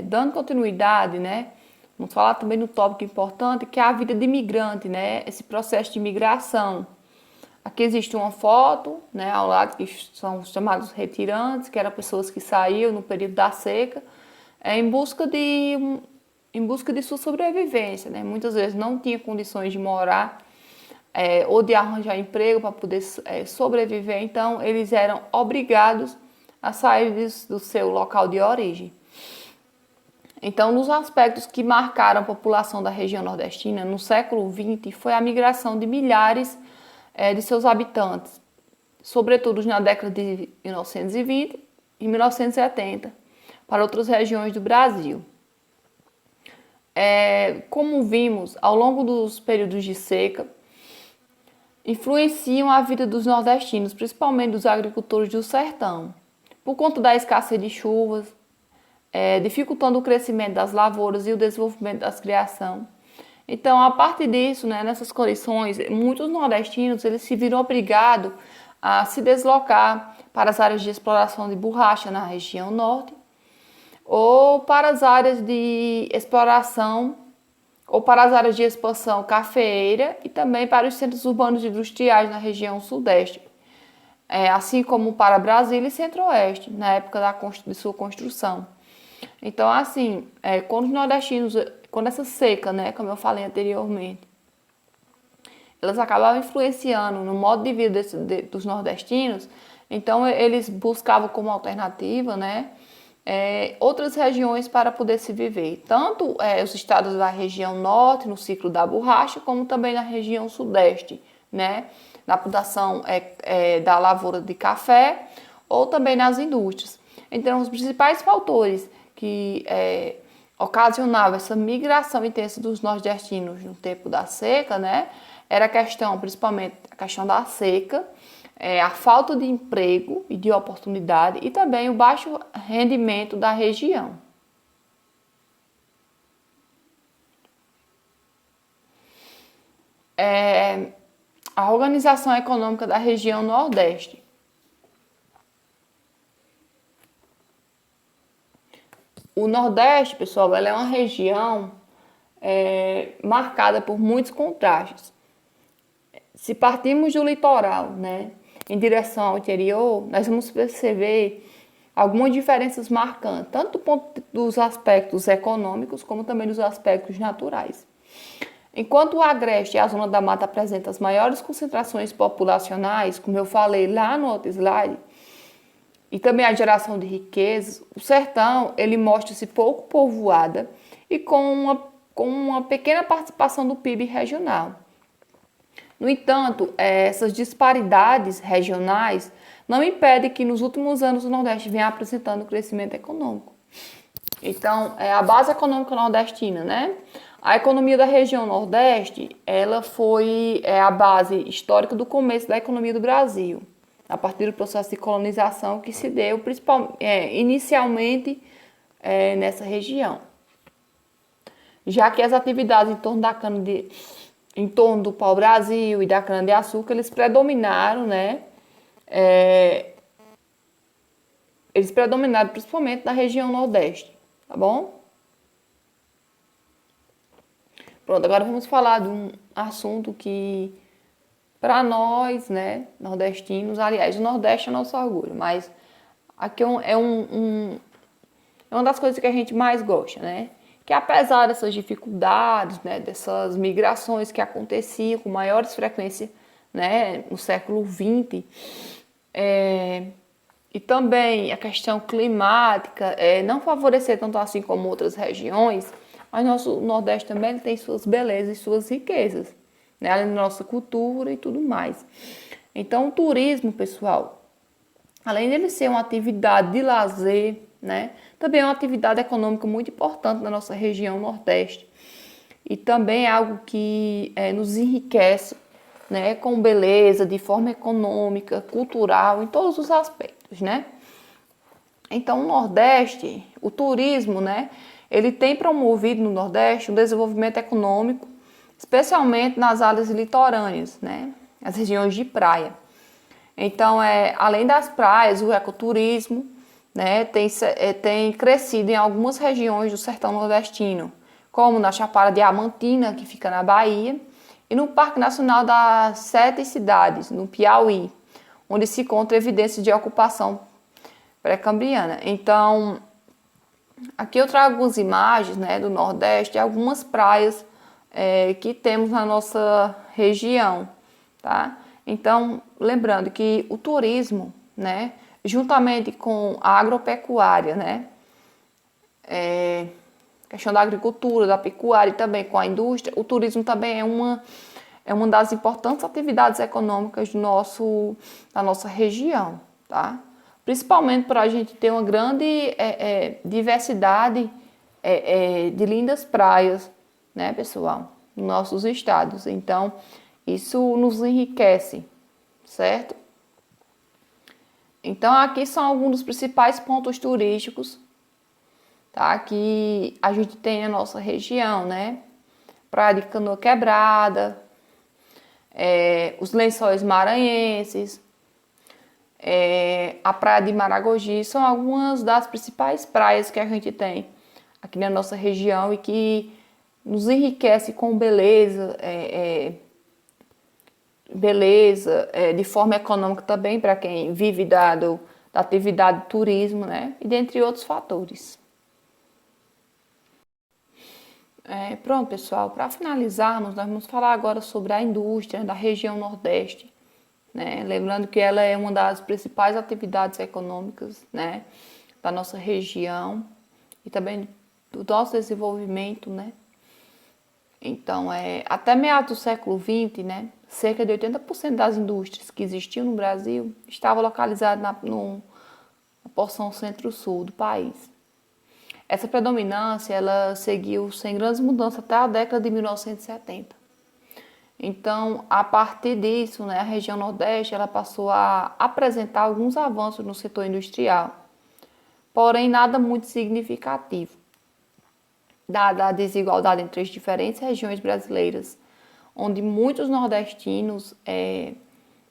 dando continuidade, né? Vamos falar também no tópico importante, que é a vida de imigrante, né? Esse processo de imigração. Aqui existe uma foto, né, ao lado, que são os chamados retirantes, que eram pessoas que saíam no período da seca, em busca de sua sobrevivência, né? Muitas vezes não tinha condições de morar ou de arranjar emprego para poder sobreviver, então eles eram obrigados a sair do seu local de origem. Então, nos aspectos que marcaram a população da região nordestina no século XX foi a migração de milhares de seus habitantes, sobretudo na década de 1920 e 1970, para outras regiões do Brasil. Como vimos, ao longo dos períodos de seca, influenciam a vida dos nordestinos, principalmente dos agricultores do sertão, por conta da escassez de chuvas, dificultando o crescimento das lavouras e o desenvolvimento das criação. Então, a partir disso, né, nessas condições, muitos nordestinos eles se viram obrigados a se deslocar para as áreas de exploração de borracha na região norte, ou para as áreas de exploração, ou para as áreas de expansão cafeeira e também para os centros urbanos industriais na região sudeste, assim como para Brasília e Centro-Oeste, na época de sua construção. Então, assim, quando os nordestinos, quando essa seca, né, como eu falei anteriormente, elas acabavam influenciando no modo de vida dos nordestinos, então eles buscavam como alternativa, né, outras regiões para poder se viver. Tanto os estados da região norte, no ciclo da borracha, como também na região sudeste, né, na plantação da lavoura de café, ou também nas indústrias. Então, os principais fatores que ocasionavam essa migração intensa dos nordestinos no tempo da seca, né, era principalmente a questão da seca, a falta de emprego e de oportunidade e também o baixo rendimento da região. A organização econômica da região Nordeste. O Nordeste, pessoal, ela é uma região marcada por muitos contrastes. Se partirmos do litoral, né, em direção ao interior, nós vamos perceber algumas diferenças marcantes, tanto do ponto dos aspectos econômicos, como também dos aspectos naturais. Enquanto o Agreste e a Zona da Mata apresentam as maiores concentrações populacionais, como eu falei lá no outro slide, e também a geração de riquezas, o sertão ele mostra-se pouco povoada e com uma pequena participação do PIB regional. No entanto, essas disparidades regionais não impedem que nos últimos anos o Nordeste venha apresentando crescimento econômico. Então, a base econômica nordestina, né? A economia da região Nordeste, ela foi a base histórica do começo da economia do Brasil, a partir do processo de colonização que se deu inicialmente nessa região. Já que as atividades em torno do pau-brasil e da cana-de-açúcar, eles predominaram, né? Eles predominaram principalmente na região Nordeste, tá bom? Pronto, agora vamos falar de um assunto que, para nós, né, nordestinos, aliás, o Nordeste é nosso orgulho, mas aqui é uma das coisas que a gente mais gosta, né? Que apesar dessas dificuldades, né, dessas migrações que aconteciam com maiores frequências, né, no século XX, e também a questão climática não favorecer tanto assim como outras regiões, mas nosso Nordeste também tem suas belezas e suas riquezas, né, além da nossa cultura e tudo mais. Então, o turismo, pessoal, além dele ser uma atividade de lazer, né, também é uma atividade econômica muito importante na nossa região Nordeste. E também é algo que nos enriquece, né, com beleza, de forma econômica, cultural, em todos os aspectos, né? Então, o Nordeste, o turismo, né, ele tem promovido no Nordeste o desenvolvimento econômico, especialmente nas áreas litorâneas, né, as regiões de praia. Então, além das praias, o ecoturismo, né, tem crescido em algumas regiões do sertão nordestino, como na Chapada Diamantina, que fica na Bahia, e no Parque Nacional das Sete Cidades, no Piauí, onde se encontra evidências de ocupação pré-cambriana. Então, aqui eu trago algumas imagens, né, do Nordeste, algumas praias que temos na nossa região, tá? Então, lembrando que o turismo, né, juntamente com a agropecuária, né, questão da agricultura, da pecuária e também com a indústria, o turismo também é uma das importantes atividades econômicas da nossa região, tá? Principalmente para a gente ter uma grande diversidade de lindas praias, né, pessoal, nos nossos estados. Então, isso nos enriquece, certo? Então, aqui são alguns dos principais pontos turísticos, tá, que a gente tem na nossa região, né? Praia de Canoa Quebrada, os Lençóis Maranhenses, a Praia de Maragogi, são algumas das principais praias que a gente tem aqui na nossa região e que nos enriquece com beleza, de forma econômica também para quem vive da atividade do turismo, né? E dentre outros fatores. Pronto, pessoal, para finalizarmos, nós vamos falar agora sobre a indústria da região Nordeste, né? Lembrando que ela é uma das principais atividades econômicas, né, da nossa região e também do nosso desenvolvimento, né? Então, até meados do século XX, né, cerca de 80% das indústrias que existiam no Brasil estavam localizadas na porção centro-sul do país. Essa predominância ela seguiu sem grandes mudanças até a década de 1970. Então, a partir disso, né, a região Nordeste ela passou a apresentar alguns avanços no setor industrial, porém nada muito significativo, dada a desigualdade entre as diferentes regiões brasileiras, onde muitos nordestinos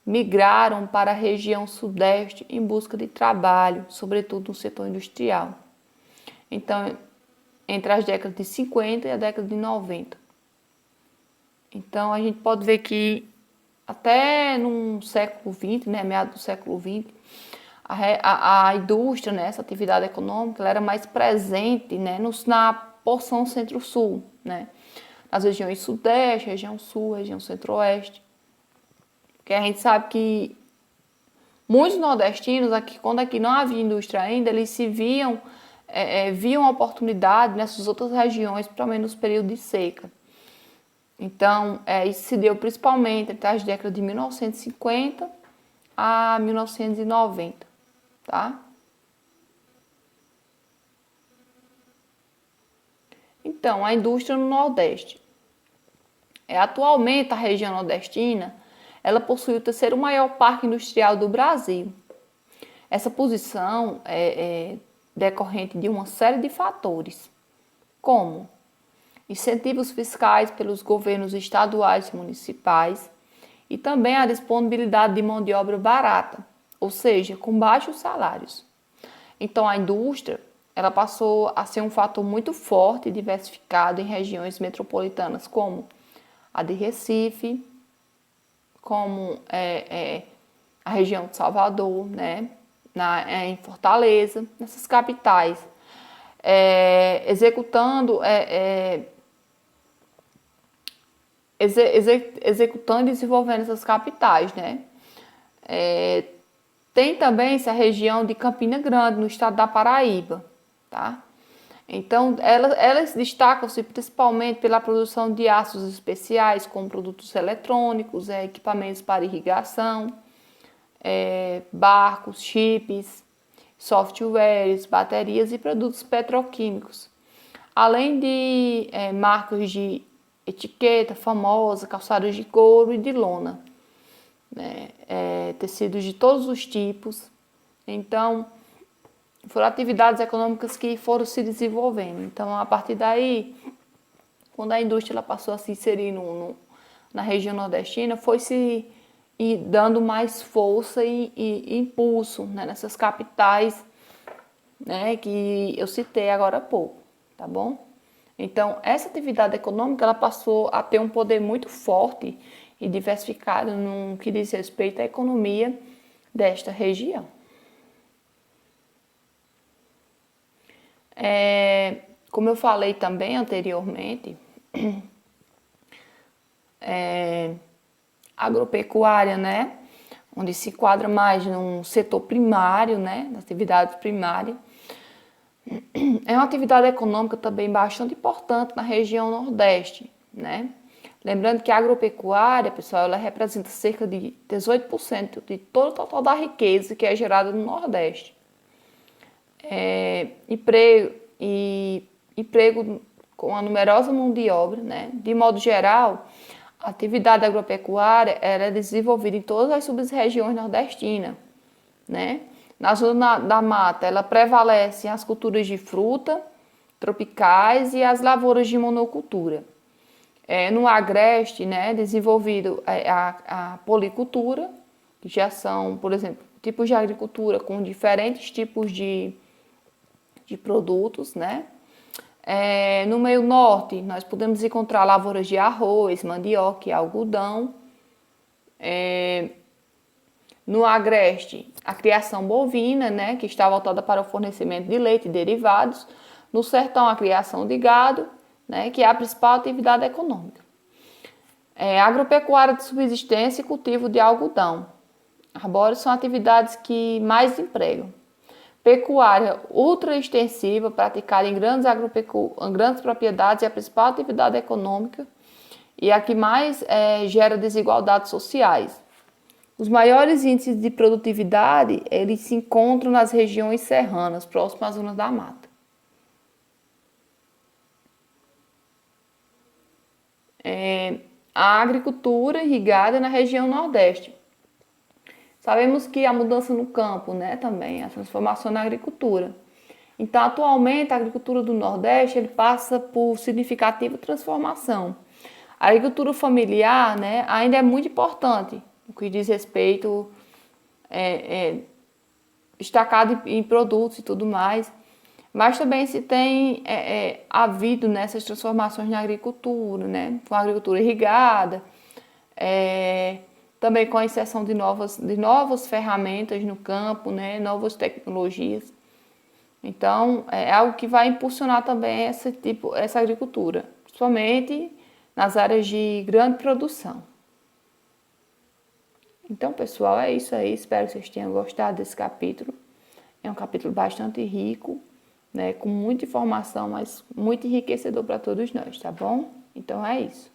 migraram para a região Sudeste em busca de trabalho, sobretudo no setor industrial. Então, entre as décadas de 50 e a década de 90. Então, a gente pode ver que até no século XX, né, meados do século XX, a indústria, né, essa atividade econômica, ela era mais presente, né, na porção centro-sul, né, nas regiões Sudeste, região Sul, região Centro-Oeste. Porque a gente sabe que muitos nordestinos, quando aqui não havia indústria ainda, eles se viam oportunidade nessas outras regiões, principalmente nos períodos de seca. Então, isso se deu principalmente entre as décadas de 1950 a 1990, tá? Então, a indústria no Nordeste. Atualmente, a região nordestina, ela possui o terceiro maior parque industrial do Brasil. Essa posição é decorrente de uma série de fatores, como incentivos fiscais pelos governos estaduais e municipais e também a disponibilidade de mão de obra barata, ou seja, com baixos salários. Então, a indústria ela passou a ser um fator muito forte e diversificado em regiões metropolitanas, como a de Recife, como a região de Salvador, né? Em Fortaleza, nessas capitais, executando e desenvolvendo essas capitais, né? Tem também essa região de Campina Grande, no estado da Paraíba, tá? Então, elas destacam-se principalmente pela produção de aços especiais, como produtos eletrônicos, equipamentos para irrigação, barcos, chips, softwares, baterias e produtos petroquímicos, além de marcas de etiqueta famosa, calçados de couro e de lona, né? Tecidos de todos os tipos. Então, foram atividades econômicas que foram se desenvolvendo. Então, a partir daí, quando a indústria ela passou a se inserir na região nordestina, foi se dando mais força e impulso, né, nessas capitais né, que eu citei agora há pouco, tá bom? Então, essa atividade econômica, ela passou a ter um poder muito forte e diversificado no que diz respeito à economia desta região. Como eu falei também anteriormente, agropecuária, né, onde se enquadra mais num setor primário, né, das atividades primárias, é uma atividade econômica também bastante importante na região Nordeste, né? Lembrando que a agropecuária, pessoal, ela representa cerca de 18% de todo o total da riqueza que é gerada no Nordeste. Emprego com a numerosa mão de obra, né? De modo geral, a atividade agropecuária ela é desenvolvida em todas as sub-regiões nordestinas, né? Na zona da mata, ela prevalece as culturas de fruta tropicais e as lavouras de monocultura. No agreste, né, desenvolvido a policultura, que já são, por exemplo, tipos de agricultura com diferentes tipos de produtos, né? No meio norte, nós podemos encontrar lavouras de arroz, mandioca e algodão. No agreste, a criação bovina, né, que está voltada para o fornecimento de leite e derivados. No sertão, a criação de gado, né, que é a principal atividade econômica. Agropecuária de subsistência e cultivo de algodão. Arbóreos são atividades que mais empregam. Pecuária ultra extensiva, praticada em grandes propriedades, é a principal atividade econômica e a que mais gera desigualdades sociais. Os maiores índices de produtividade, eles se encontram nas regiões serranas, próximas às zonas da mata. A agricultura irrigada na região Nordeste. Sabemos que a mudança no campo, né, também, a transformação na agricultura. Então, atualmente, a agricultura do Nordeste ele passa por significativa transformação. A agricultura familiar, né, ainda é muito importante, no que diz respeito destacado em produtos e tudo mais, mas também se tem havido nessas transformações na agricultura, né, com a agricultura irrigada, também com a inserção de novas ferramentas no campo, né, novas tecnologias. Então, é algo que vai impulsionar também essa agricultura, principalmente nas áreas de grande produção. Então, pessoal, é isso aí. Espero que vocês tenham gostado desse capítulo. É um capítulo bastante rico, né, com muita informação, mas muito enriquecedor para todos nós, tá bom? Então, é isso.